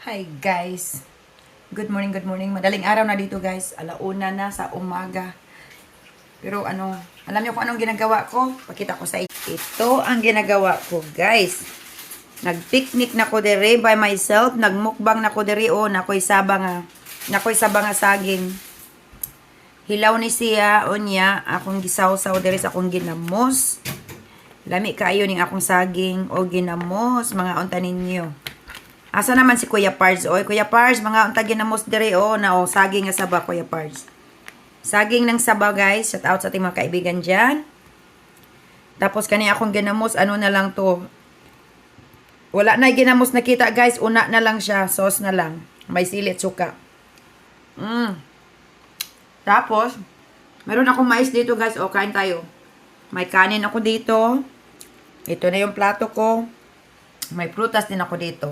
Hi guys. Good morning, good morning. Madaling araw na dito guys. Alauna na sa umaga. Pero alam niyo kung anong ginagawa ko? Pakita ko sa inyo. Ito ang ginagawa ko guys. Nag-picnic na ko dere by myself. Nagmukbang na ko dere o nakoy sabang saging. Hilaw ni siya o niya. Akong gisaw-saw dere sa akong ginamos. Lami kaayo ning akong saging o ginamos. Mga unta ninyo. Asa naman si Kuya Pards? Oy, Kuya Pards, mga unta ginamos dire saging nga saba Kuya Pards. Saging ng saba guys. Shout out sa ating mga kaibigan diyan. Tapos kani akong ginamos, na lang to. Wala na ginamos nakita guys, una na lang siya, sauce na lang. May silit suka. Tapos meron akong mais dito guys, kain tayo. May kanin ako dito. Ito na yung plato ko. May prutas din ako dito.